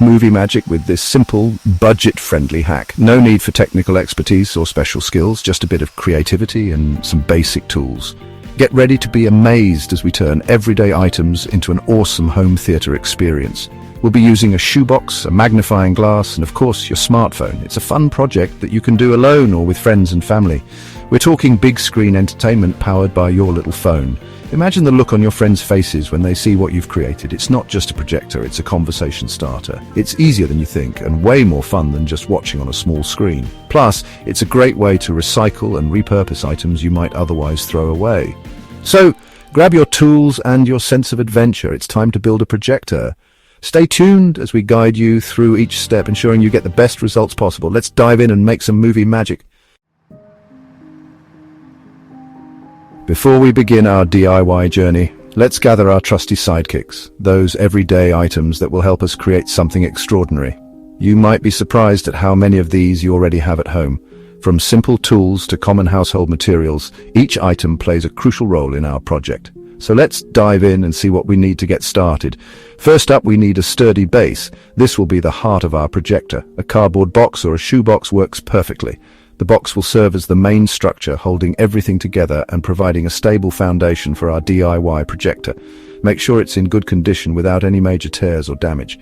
movie magic with this simple, budget-friendly hack. No need for technical expertise or special skills, just a bit of creativity and some basic tools. Get ready to be amazed as we turn everyday items into an awesome home theater experience. We'll be using a shoebox, a magnifying glass, and of course your smartphone. It's a fun project that you can do alone or with friends and family. We're talking big screen entertainment powered by your little phone. Imagine the look on your friends' faces when they see what you've created. It's not just a projector, it's a conversation starter. It's easier than you think and way more fun than just watching on a small screen. Plus, it's a great way to recycle and repurpose items you might otherwise throw away. So, grab your tools and your sense of adventure. It's time to build a projector. Stay tuned as we guide you through each step, ensuring you get the best results possible. Let's dive in and make some movie magic. Before we begin our DIY journey, let's gather our trusty sidekicks, those everyday items that will help us create something extraordinary. You might be surprised at how many of these you already have at home. From simple tools to common household materials, each item plays a crucial role in our project. So let's dive in and see what we need to get started. First up, we need a sturdy base. This will be the heart of our projector. A cardboard box or a shoebox works perfectly. The box will serve as the main structure, holding everything together and providing a stable foundation for our DIY projector. Make sure it's in good condition without any major tears or damage.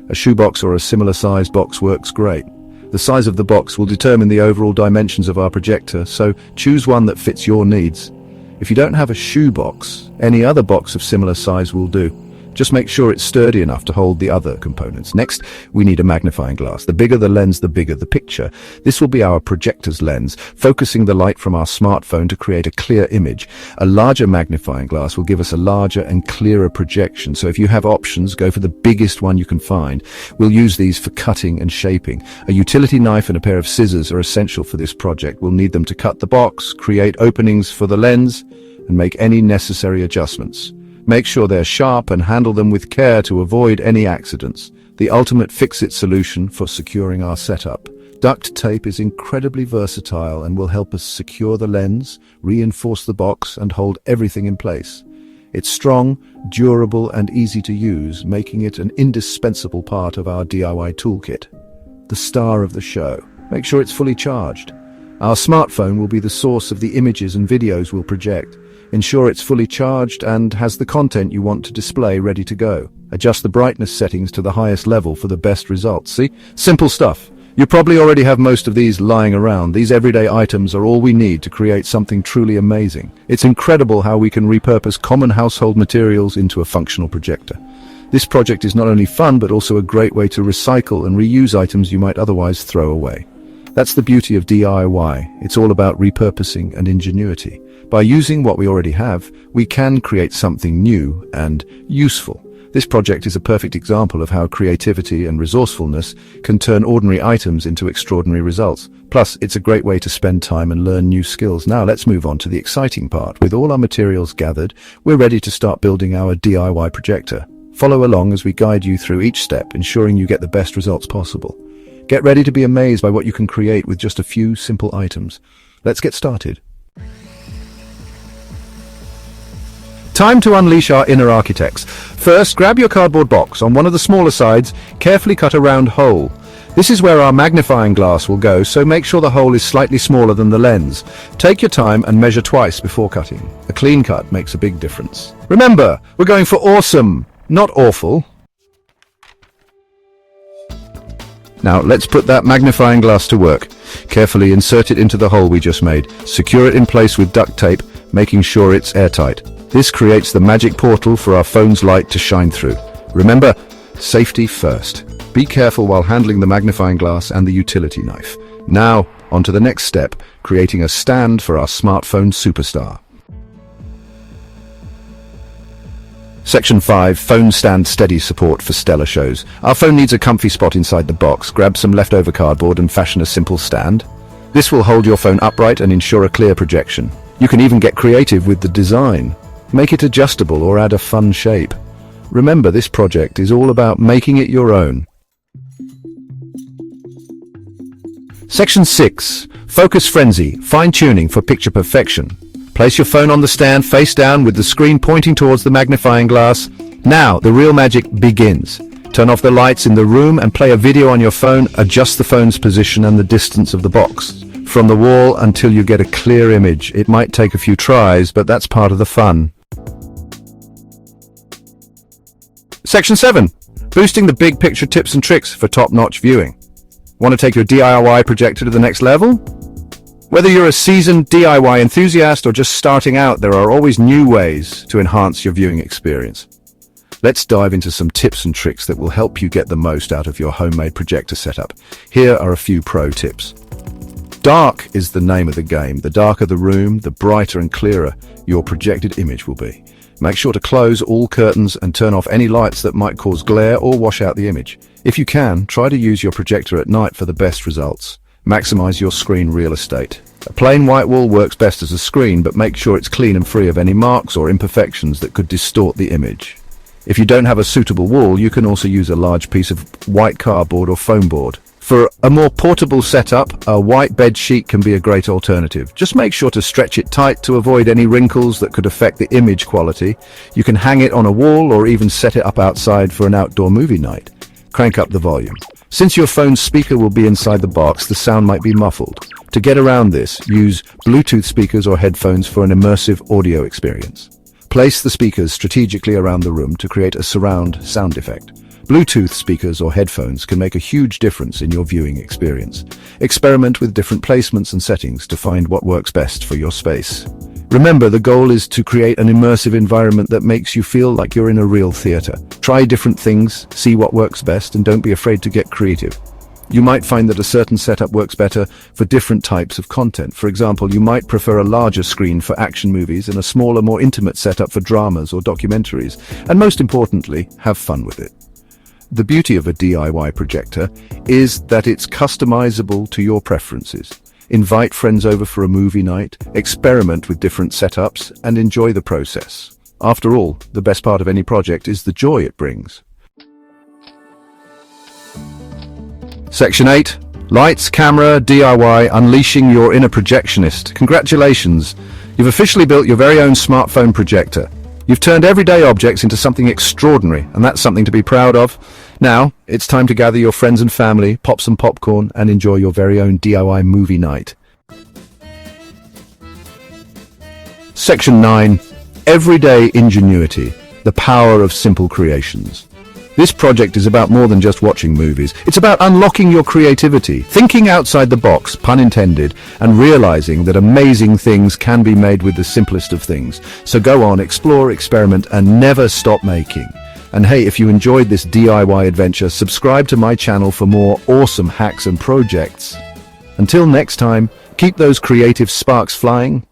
A shoebox or a similar sized box works great. The size of the box will determine the overall dimensions of our projector, so choose one that fits your needs. If you don't have a shoebox, any other box of similar size will do. Just make sure it's sturdy enough to hold the other components. Next, we need a magnifying glass. The bigger the lens, the bigger the picture. This will be our projector's lens, focusing the light from our smartphone to create a clear image. A larger magnifying glass will give us a larger and clearer projection, so if you have options, go for the biggest one you can find. We'll use these for cutting and shaping. A utility knife and a pair of scissors are essential for this project. We'll need them to cut the box, create openings for the lens, and make any necessary adjustments. Make sure they're sharp and handle them with care to avoid any accidents. The ultimate fix-it solution for securing our setup. Duct tape is incredibly versatile and will help us secure the lens, reinforce the box, and hold everything in place. It's strong, durable, and easy to use, making it an indispensable part of our DIY toolkit. The star of the show. Make sure it's fully charged. Our smartphone will be the source of the images and videos we'll project. Ensure it's fully charged and has the content you want to display ready to go. Adjust the brightness settings to the highest level for the best results. See? Simple stuff. You probably already have most of these lying around. These everyday items are all we need to create something truly amazing. It's incredible how we can repurpose common household materials into a functional projector. This project is not only fun, but also a great way to recycle and reuse items you might otherwise throw away. That's the beauty of DIY. It's all about repurposing and ingenuity. By using what we already have, we can create something new and useful. This project is a perfect example of how creativity and resourcefulness can turn ordinary items into extraordinary results. Plus, it's a great way to spend time and learn new skills. Now let's move on to the exciting part. With all our materials gathered, we're ready to start building our DIY projector. Follow along as we guide you through each step, ensuring you get the best results possible. Get ready to be amazed by what you can create with just a few simple items. Let's get started. Time to unleash our inner architects. First, grab your cardboard box. On one of the smaller sides, carefully cut a round hole. This is where our magnifying glass will go, so make sure the hole is slightly smaller than the lens. Take your time and measure twice before cutting. A clean cut makes a big difference. Remember, we're going for awesome, not awful. Now let's put that magnifying glass to work. Carefully insert it into the hole we just made. Secure it in place with duct tape, making sure it's airtight. This creates the magic portal for our phone's light to shine through. Remember, safety first. Be careful while handling the magnifying glass and the utility knife. Now, on to the next step, creating a stand for our smartphone superstar. Section 5, Phone Stand Steady Support for stellar shows. Our phone needs a comfy spot inside the box. Grab some leftover cardboard and fashion a simple stand. This will hold your phone upright and ensure a clear projection. You can even get creative with the design. Make it adjustable or add a fun shape. Remember, this project is all about making it your own. Section 6, Focus Frenzy, Fine-Tuning for Picture Perfection. Place your phone on the stand face down with the screen pointing towards the magnifying glass. Now, the real magic begins. Turn off the lights in the room and play a video on your phone. Adjust the phone's position and the distance of the box from the wall until you get a clear image. It might take a few tries, but that's part of the fun. Section 7. Boosting the big picture tips and tricks for top-notch viewing. Want to take your DIY projector to the next level? Whether you're a seasoned DIY enthusiast or just starting out, there are always new ways to enhance your viewing experience. Let's dive into some tips and tricks that will help you get the most out of your homemade projector setup. Here are a few pro tips. Dark is the name of the game. The darker the room, the brighter and clearer your projected image will be. Make sure to close all curtains and turn off any lights that might cause glare or wash out the image. If you can, try to use your projector at night for the best results. Maximize your screen real estate. A plain white wall works best as a screen, but make sure it's clean and free of any marks or imperfections that could distort the image. If you don't have a suitable wall, you can also use a large piece of white cardboard or foam board. For a more portable setup, a white bed sheet can be a great alternative. Just make sure to stretch it tight to avoid any wrinkles that could affect the image quality. You can hang it on a wall or even set it up outside for an outdoor movie night. Crank up the volume. Since your phone's speaker will be inside the box, the sound might be muffled. To get around this, use Bluetooth speakers or headphones for an immersive audio experience. Place the speakers strategically around the room to create a surround sound effect. Bluetooth speakers or headphones can make a huge difference in your viewing experience. Experiment with different placements and settings to find what works best for your space. Remember, the goal is to create an immersive environment that makes you feel like you're in a real theater. Try different things, see what works best, and don't be afraid to get creative. You might find that a certain setup works better for different types of content. For example, you might prefer a larger screen for action movies and a smaller, more intimate setup for dramas or documentaries. And most importantly, have fun with it. The beauty of a DIY projector is that it's customizable to your preferences. Invite friends over for a movie night, experiment with different setups, and enjoy the process. After all, the best part of any project is the joy it brings. Section 8. Lights, camera, DIY, unleashing your inner projectionist. Congratulations! You've officially built your very own smartphone projector. You've turned everyday objects into something extraordinary, and that's something to be proud of. Now, it's time to gather your friends and family, pop some popcorn, and enjoy your very own DIY movie night. Section 9. Everyday ingenuity, the power of simple creations. This project is about more than just watching movies. It's about unlocking your creativity, thinking outside the box, pun intended, and realizing that amazing things can be made with the simplest of things. So go on, explore, experiment, and never stop making. And hey, if you enjoyed this DIY adventure, subscribe to my channel for more awesome hacks and projects. Until next time, keep those creative sparks flying.